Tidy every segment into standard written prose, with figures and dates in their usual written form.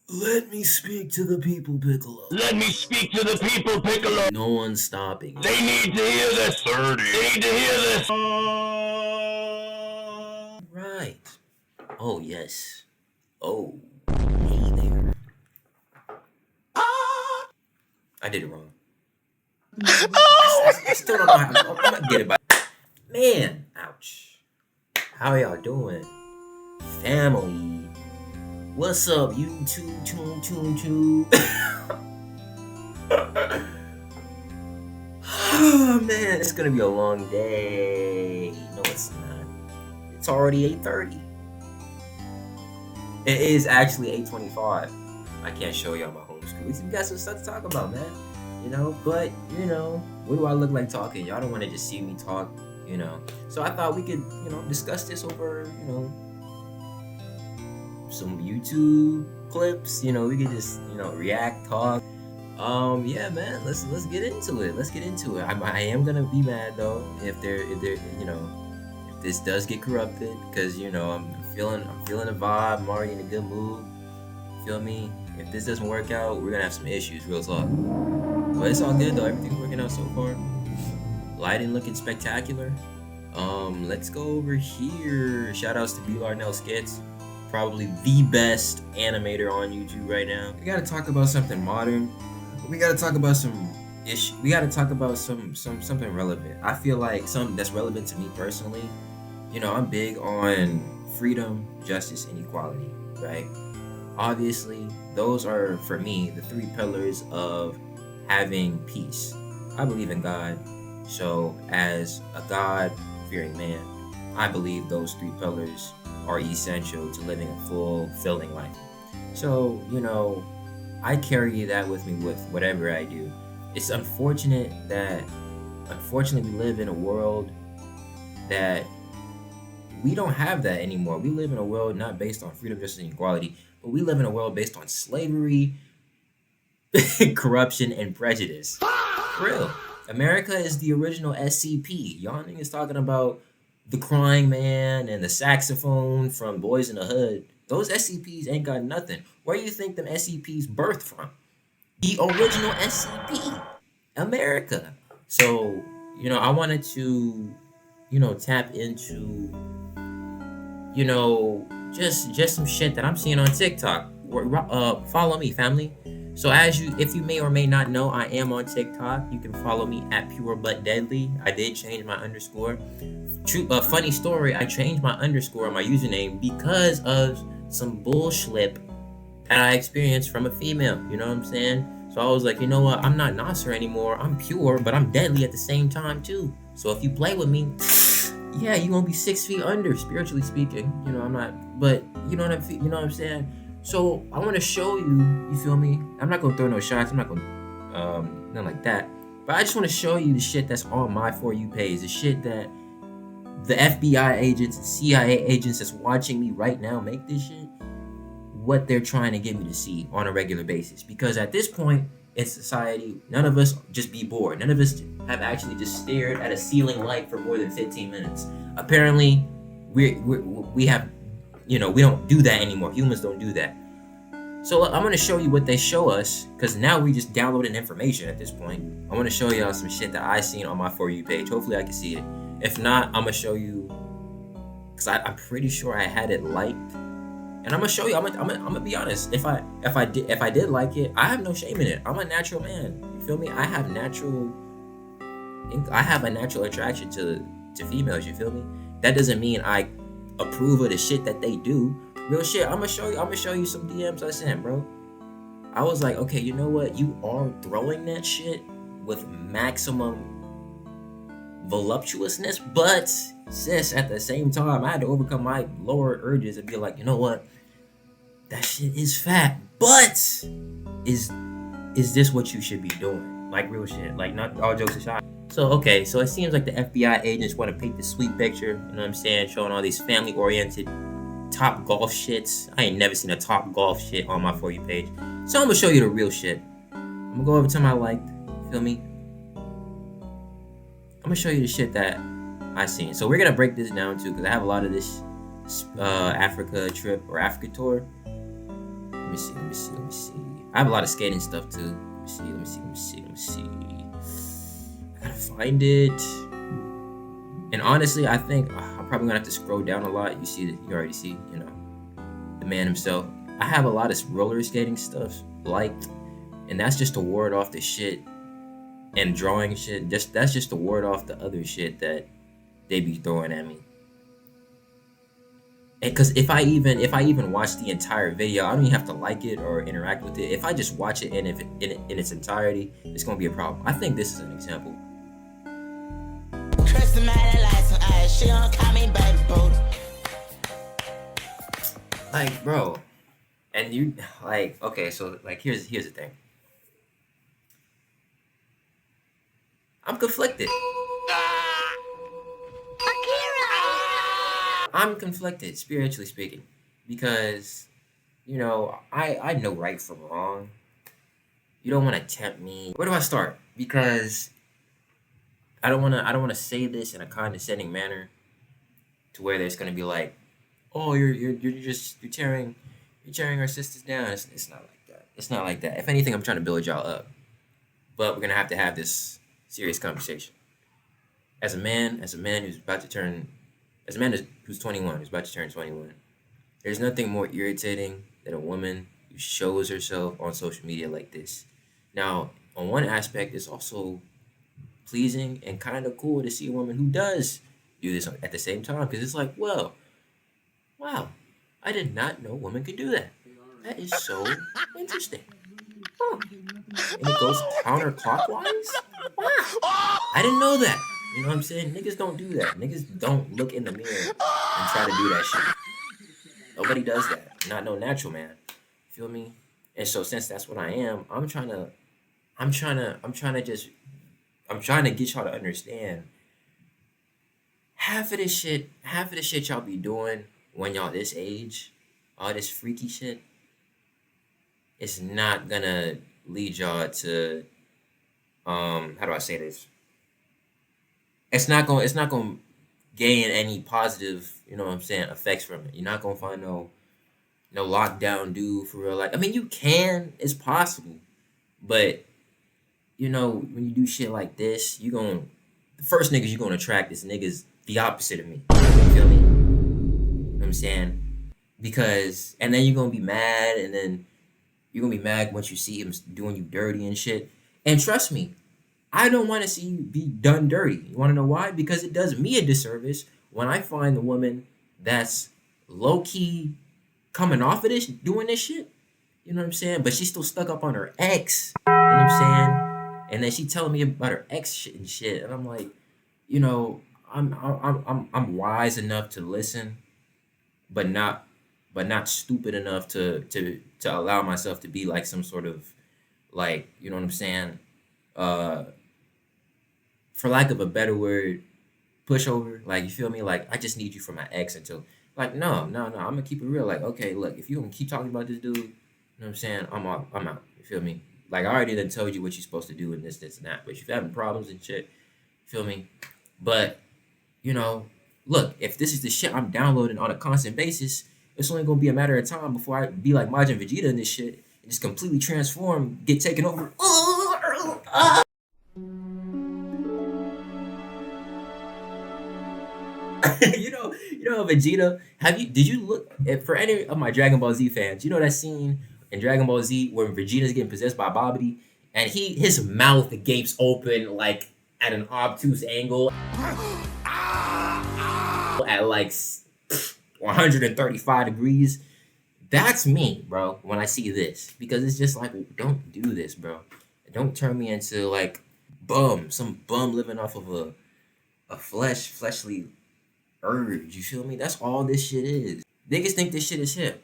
Let me speak to the people, Piccolo. Let me speak to the people, Piccolo. No one's stopping you. They need to hear this. 30. They need to hear this. Right. Oh, yes. Oh, hey there. I did it wrong. I still don't know how. I'm gonna get it, but man, ouch. How y'all doing, family? What's up, YouTube? Oh man, it's gonna be a long day. No, it's not. It's already 8:30. It is actually 8:25. I can't show y'all my home screen. We got some stuff to talk about, man. But what do I look like talking? Y'all don't want to just see me talk. So I thought we could, discuss this over, some YouTube clips. We could just, react, talk. Yeah, man. Let's get into it. Let's get into it. I am gonna be mad though if if this does get corrupted, because I'm feeling a vibe. I'm already in a good mood. Feel me? If this doesn't work out, we're gonna have some issues, real talk. But it's all good though. Everything's working out so far. Lighting looking spectacular. Let's go over here. Shout outs to B. Larnell Skits. Probably the best animator on YouTube right now. We gotta talk about something modern. We gotta talk about some issue. We gotta talk about something relevant. I feel like something that's relevant to me personally. I'm big on freedom, justice, and equality, right? Obviously, those are for me the three pillars of having peace. I believe in God, so as a God-fearing man, I believe those three pillars are essential to living a fulfilling life. So, I carry that with me with whatever I do. It's unfortunately, we live in a world that we don't have that anymore. We live in a world not based on freedom, justice, and equality, but we live in a world based on slavery, corruption, and prejudice. For real. America is the original SCP. Y'all niggas talking about the crying man and the saxophone from Boys in the Hood. Those SCPs ain't got nothing. Where do you think them SCPs birthed from? The original SCP. America. So, I wanted to, tap into, just some shit that I'm seeing on TikTok. Follow me, family. So if you may or may not know, I am on TikTok. You can follow me at Pure But Deadly. I did change my underscore. Funny story, I changed my underscore, my username, because of some bullshit that I experienced from a female. You know what I'm saying? So I was like, you know what? I'm not Nasser anymore. I'm pure, but I'm deadly at the same time too. So if you play with me, yeah, you're gonna be 6 feet under, spiritually speaking. I'm not, but you know what I'm saying? So I want to show you, you feel me? I'm not gonna throw no shots. I'm not gonna, nothing like that. But I just want to show you the shit that's on my For You page. The shit that the FBI agents and CIA agents that's watching me right now make this shit, what they're trying to get me to see on a regular basis. Because at this point in society, none of us just be bored. None of us have actually just stared at a ceiling light for more than 15 minutes. Apparently, we have, we don't do that anymore. Humans don't do that. So I'm going to show you what they show us, because now we just downloading information at this point. I want to show y'all some shit that I seen on my For You page. Hopefully I can see it. If not, I'm going to show you, because I'm pretty sure I had it liked. And I'm gonna show you. I'm gonna be honest. If I did like it, I have no shame in it. I'm a natural man. You feel me? I have a natural attraction to females. You feel me? That doesn't mean I approve of the shit that they do. Real shit. I'm gonna show you some DMs I sent, bro. I was like, okay, you know what? You are throwing that shit with maximum voluptuousness, but sis, at the same time, I had to overcome my lower urges and be like, you know what? That shit is fat, but is this what you should be doing? Like real shit, like not all jokes aside. So it seems like the FBI agents want to paint this sweet picture, you know what I'm saying, showing all these family-oriented top golf shits. I ain't never seen a top golf shit on my For You page. So I'm gonna show you the real shit. I'm gonna go over to my liked, feel me? I'm gonna show you the shit that I seen. So we're gonna break this down too, because I have a lot of this Africa trip or Africa tour. Let me see. I have a lot of skating stuff too. Let me see. I gotta find it. And honestly, I think I'm probably gonna have to scroll down a lot. You already see, the man himself. I have a lot of roller skating stuff liked, and that's just to ward off the shit and drawing shit. That's just to ward off the other shit that they be throwing at me. And because if I even watch the entire video, I don't even have to like it or interact with it. If I just watch it in its entirety, it's gonna be a problem. I think this is an example. Like, bro, and you like, okay, so like here's the thing. I'm conflicted. I'm conflicted, spiritually speaking, because I know right from wrong. You don't want to tempt me. Where do I start? Because I don't want to say this in a condescending manner, to where there's gonna be like, oh, you're tearing our sisters down. It's not like that. It's not like that. If anything, I'm trying to build y'all up. But we're gonna have to have this serious conversation. As a man who's about to turn, who's 21, who's about to turn 21, there's nothing more irritating than a woman who shows herself on social media like this. Now, on one aspect, it's also pleasing and kind of cool to see a woman who does do this at the same time, because it's like, well, wow, I did not know women could do that. That is so interesting. Huh. And it goes counterclockwise? Wow. I didn't know that. You know what I'm saying? Niggas don't do that. Niggas don't look in the mirror and try to do that shit. Nobody does that. Not no natural man. Feel me? And so since that's what I am, I'm trying to get y'all to understand half of the shit y'all be doing when y'all this age, all this freaky shit, it's not gonna lead y'all to how do I say this? It's not gonna gain any positive, effects from it. You're not gonna find no lockdown dude for real. Like, I mean, you can, it's possible, but when you do shit like this, the first niggas you're gonna attract is niggas the opposite of me. You feel me? You know what I'm saying? Because, and then you're gonna be mad, and then you're gonna be mad once you see him doing you dirty and shit. And trust me, I don't want to see you be done dirty. You want to know why? Because it does me a disservice when I find the woman that's low-key coming off of this, doing this shit. You know what I'm saying? But she's still stuck up on her ex. You know what I'm saying? And then she telling me about her ex shit and shit. And I'm like, I'm wise enough to listen, but not stupid enough to allow myself to be like some sort of, like, you know what I'm saying? For lack of a better word, pushover. Like, you feel me? Like, I just need you for my ex until, like, no. I'm gonna keep it real. Like, okay, look, if you gonna keep talking about this dude, you know what I'm saying? I'm out. You feel me? Like, I already done told you what you're supposed to do and this, and that. But if you're having problems and shit, you feel me? But, look, if this is the shit I'm downloading on a constant basis, it's only gonna be a matter of time before I be like Majin Vegeta in this shit and just completely transform, get taken over. you know Vegeta. Did you look for any of my Dragon Ball Z fans? You know that scene in Dragon Ball Z where Vegeta's getting possessed by Babidi, and his mouth gapes open like at an obtuse angle at like 135 degrees. That's me, bro, when I see this, because it's just like, don't do this, bro. Don't turn me into like some bum living off of a fleshly urge. You feel me? That's all this shit is. Niggas think this shit is hip,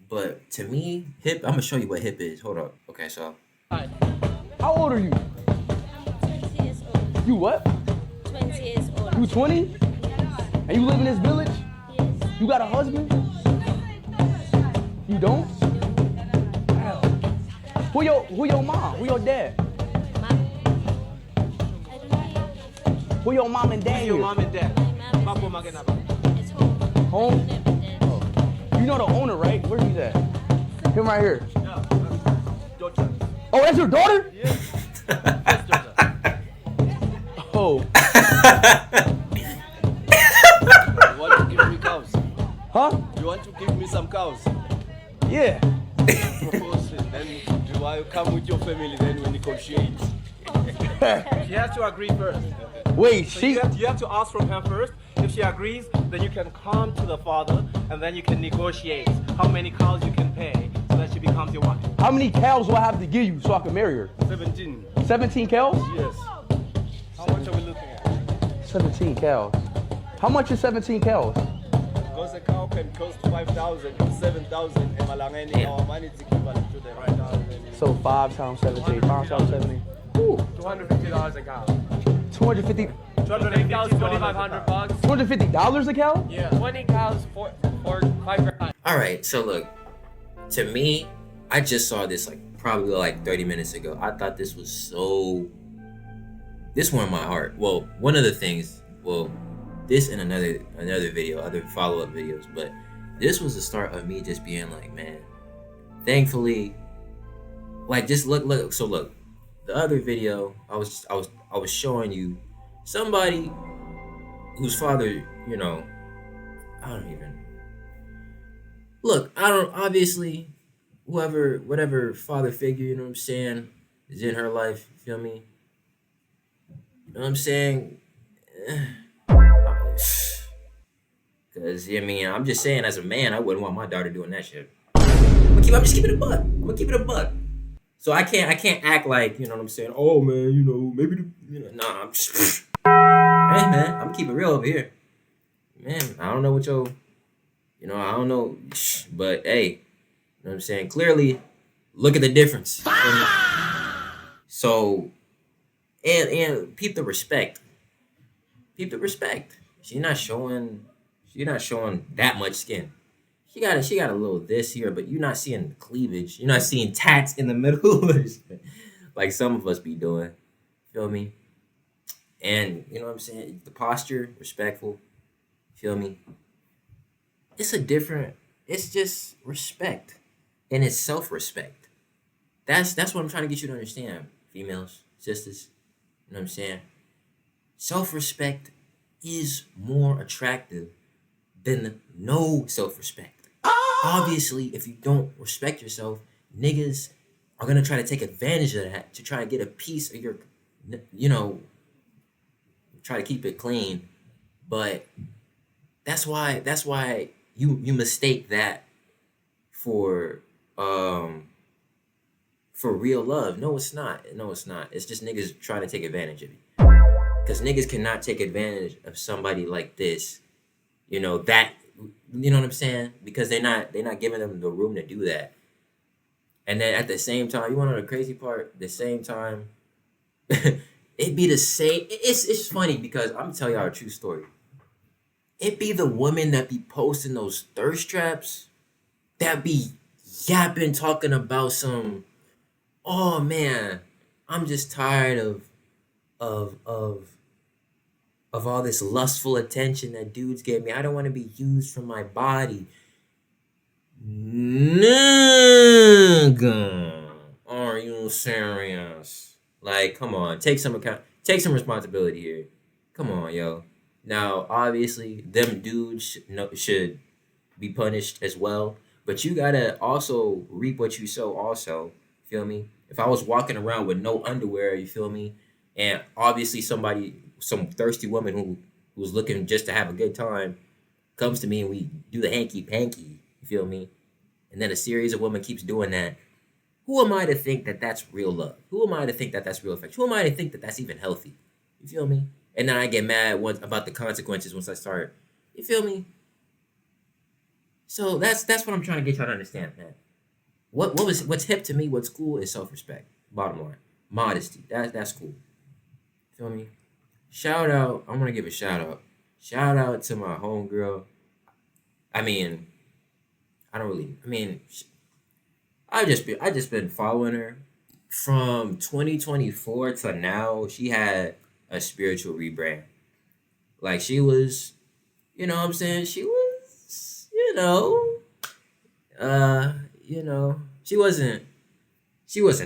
but to me, hip. I'm gonna show you what hip is. Hold up. Okay, so. How old are you? 20 years old. You what? 20 years old. You 20? And you live in this village? Yes. You got a husband? You don't? Who your mom? Who your dad? Mom. I don't know. Who your mom and dad? Your mom and dad. My mom is home. Home? Never did. You know the owner, right? Where he's at? Him right here. Yeah. Daughter. Oh, that's your daughter? Yeah. Yes, daughter. Oh. You want to give me cows? Huh? You want to give me some cows? Yeah. Propose it. Then do I come with your family? Then we negotiate. She has to agree first. Wait, So she. you have to ask from her first. If she agrees, then you can come to the father and then you can negotiate how many cows you can pay so that she becomes your wife. How many cows do I have to give you so I can marry her? 17. 17 cows? Yes. How much are we looking at? 17 cows. How much is 17 cows? Because a cow can cost 5,000 or 7,000 in Malangeni. Our money is equivalent to the 5,000. So 5 times 17. 5 times 17. Ooh. $250 a cow. 250. 250 cows, $2,500. $250 a cow? Yeah. 20 cows for $5,000. All right, so look, to me, I just saw this probably 30 minutes ago. I thought this was this warmed my heart. Well, one of the things, this and another video, other follow-up videos, but this was the start of me just being like, man, thankfully, just look. So look, the other video, I was showing you somebody whose father, obviously, whatever father figure, you know what I'm saying, is in her life, you feel me? You know what I'm saying? Because, I'm just saying, as a man, I wouldn't want my daughter doing that shit. I'm just keeping it a buck. So I can't act like, you know what I'm saying? Oh man, maybe nah. I'm just, hey man, I'm keeping it real over here. Man, I don't know what I don't know, but hey, you know what I'm saying? Clearly, look at the difference. So, and peep the respect. Peep the respect. She's not showing that much skin. She got a little this here, but you're not seeing cleavage. You're not seeing tats in the middle, like some of us be doing. Feel me? And you know what I'm saying? The posture, respectful. Feel me? It's just respect. And it's self-respect. That's what I'm trying to get you to understand, females, sisters. You know what I'm saying? Self-respect is more attractive than no self-respect. Obviously, if you don't respect yourself, niggas are gonna try to take advantage of that to try to get a piece of your, try to keep it clean. But that's why you mistake that for real love. No, it's not. It's just niggas trying to take advantage of you. Because niggas cannot take advantage of somebody like this. You know what I'm saying? Because they're not giving them the room to do that. And then at the same time, you want to know the crazy part? The same time, it'd be the same. It's funny because I'm gonna tell y'all a true story. It be the women that be posting those thirst traps that be yapping, talking about some, oh man, I'm just tired of all this lustful attention that dudes give me. I don't want to be used for my body. Nigga, are you serious? Like, come on, take some responsibility here. Come on, yo. Now, obviously, them dudes should be punished as well, but you gotta also reap what you sow. Also, feel me? If I was walking around with no underwear, you feel me? And obviously some thirsty woman who's looking just to have a good time comes to me and we do the hanky-panky, you feel me? And then a series of women keeps doing that. Who am I to think that that's real love? Who am I to think that that's real affection? Who am I to think that that's even healthy? You feel me? And then I get mad about the consequences once I start. You feel me? So that's what I'm trying to get y'all to understand, man. What's hip to me, what's cool is self-respect. Bottom line. Modesty. That's cool. Feel me? Shout out. I'm gonna give a shout out. Shout out to my homegirl. I just been following her from 2024 to now. She had a spiritual rebrand. Like she was, you know what I'm saying? She was, you know, she wasn't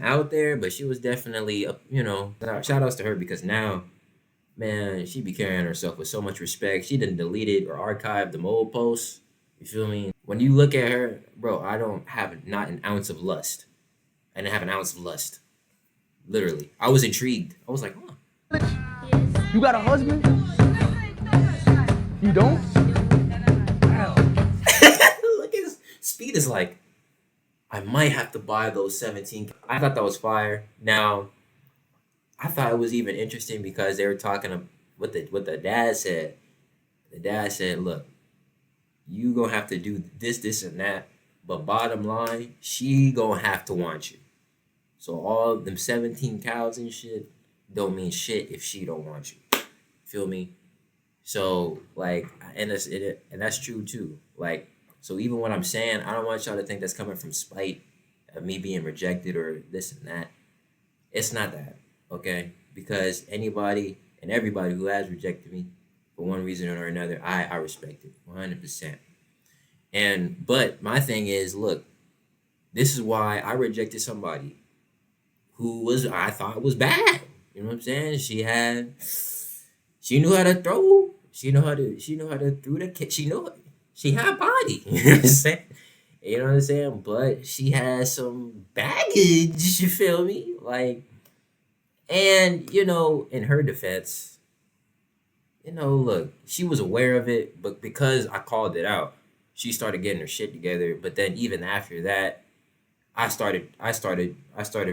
out there, but she was definitely, shout outs to her because now, man, she be carrying herself with so much respect. She didn't delete it or archive the old posts. You feel me? When you look at her, bro, I don't have not an ounce of lust. I didn't have an ounce of lust. Literally. I was intrigued. I was like, huh. Yes. You got a husband? You don't? Look at this. Speed is like, I might have to buy those 17. I thought that was fire. Now, I thought it was even interesting because they were talking of what the dad said. The dad said, look, you gonna have to do this, and that. But bottom line, she gonna have to want you. So all them 17 cows and shit don't mean shit if she don't want you. Feel me? So like, and that's true too. Like, so even what I'm saying, I don't want y'all to think that's coming from spite of me being rejected or this and that. It's not that, okay? Because anybody and everybody who has rejected me for one reason or another, I respect it 100%. But my thing is, look, this is why I rejected somebody who I thought was bad. You know what I'm saying? She knew how to throw. She knew how to throw the kid. She had body. You know what I'm saying? You know what I'm saying? But she has some baggage. You feel me? Like, and in her defense, look, she was aware of it, but because I called it out, she started getting her shit together. But then even after that, I started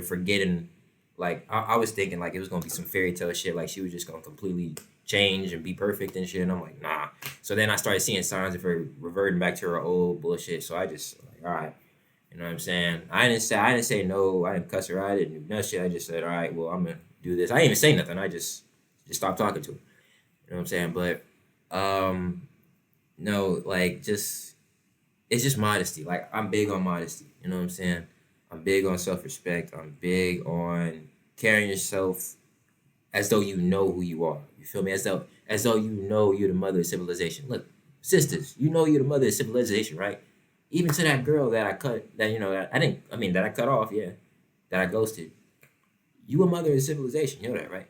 forgetting. Like I was thinking like it was gonna be some fairy tale shit. Like she was just gonna completely change and be perfect and shit. And I'm like, nah. So then I started seeing signs of her reverting back to her old bullshit. So I just like, all right, you know what I'm saying? I didn't say no. I didn't cuss her out. I didn't do no shit. I just said, all right, well, I'm gonna do this. I didn't even say nothing. I just stopped talking to her. You know what I'm saying? But no, like it's just modesty. Like I'm big on modesty. You know what I'm saying? I'm big on self-respect. I'm big on carrying yourself as though you know who you are. You feel me? As though you know you're the mother of civilization. Look, sisters, you know you're the mother of civilization, right? Even to that girl that I cut, that I cut off, yeah, that I ghosted. You a mother of civilization, you know that, right?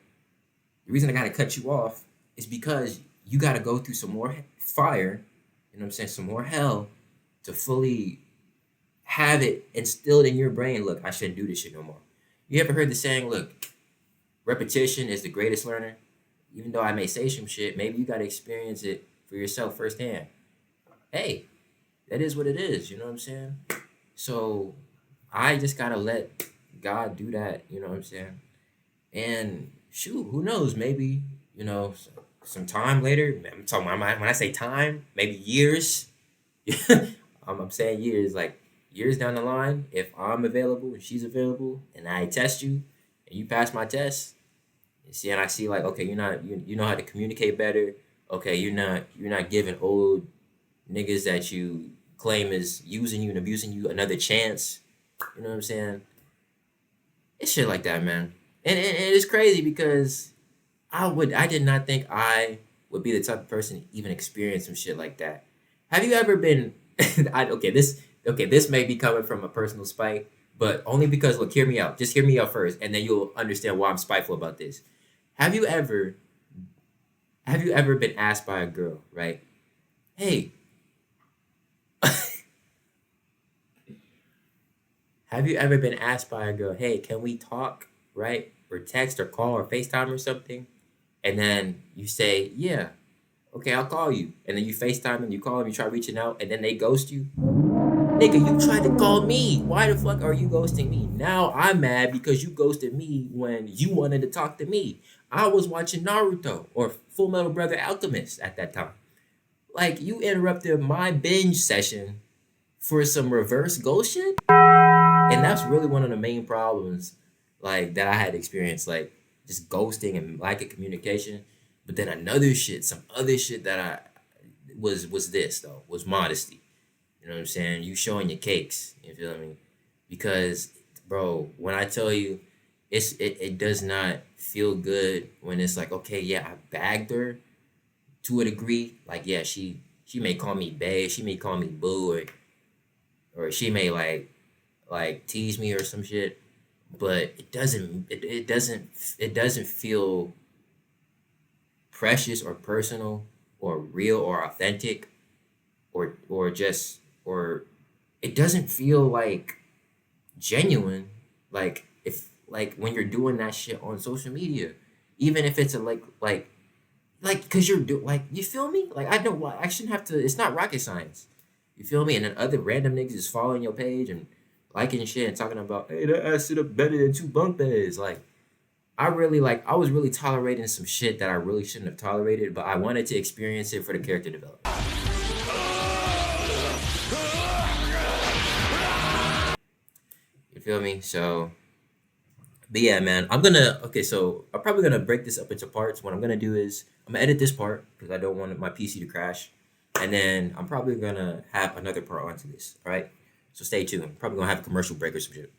The reason I gotta cut you off is because you gotta go through some more fire, you know what I'm saying, some more hell to fully have it instilled in your brain. Look, I shouldn't do this shit no more. You ever heard the saying, look, repetition is the greatest learner? Even though I may say some shit, maybe you got to experience it for yourself firsthand. Hey, that is what it is, you know what I'm saying? So I just got to let God do that, you know what I'm saying? And shoot, who knows, maybe, some time later, I'm talking about, when I say time, maybe years, I'm saying years, like, years down the line, if I'm available and she's available, and I test you, and you pass my test, and I see like, okay, you know how to communicate better. Okay, you're not giving old niggas that you claim is using you and abusing you another chance. You know what I'm saying? It's shit like that, man. And it's crazy because I did not think I would be the type of person to even experience some shit like that. Have you ever been? This may be coming from a personal spite, but only because, look, hear me out. Just hear me out first, and then you'll understand why I'm spiteful about this. Have you ever been asked by a girl, right? Hey, have you ever been asked by a girl, hey, can we talk, right? Or text or call or FaceTime or something? And then you say, yeah, okay, I'll call you. And then you FaceTime and you call them, you try reaching out, and then they ghost you. Nigga, you tried to call me. Why the fuck are you ghosting me? Now I'm mad because you ghosted me when you wanted to talk to me. I was watching Naruto or Full Metal Brother Alchemist at that time. Like, you interrupted my binge session for some reverse ghost shit? And that's really one of the main problems, like, that I had experienced, like, just ghosting and lack of communication. But then some other shit that I was modesty. You know what I'm saying? You showing your cakes. You feel me? Because, bro, when I tell you, it does not feel good when it's like, okay, yeah, I bagged her to a degree. Like, yeah, she may call me bae, she may call me boo, or she may like like tease me or some shit, but it doesn't feel precious or personal or real or authentic or just or it doesn't feel like genuine, like if like when you're doing that shit on social media, even if it's a like because you're like, you feel me, like I don't, I shouldn't have to, it's not rocket science, you feel me, and then other random niggas is following your page and liking shit and talking about, hey, that ass sit up better than two bunk beds. Like I was really tolerating some shit that I really shouldn't have tolerated, but I wanted to experience it for the character development. You feel me? So, but yeah, man, so I'm probably gonna break this up into parts. What I'm gonna do is I'm gonna edit this part because I don't want my PC to crash, and then I'm probably gonna have another part onto this. All right, so stay tuned. I'm probably gonna have a commercial break or some shit.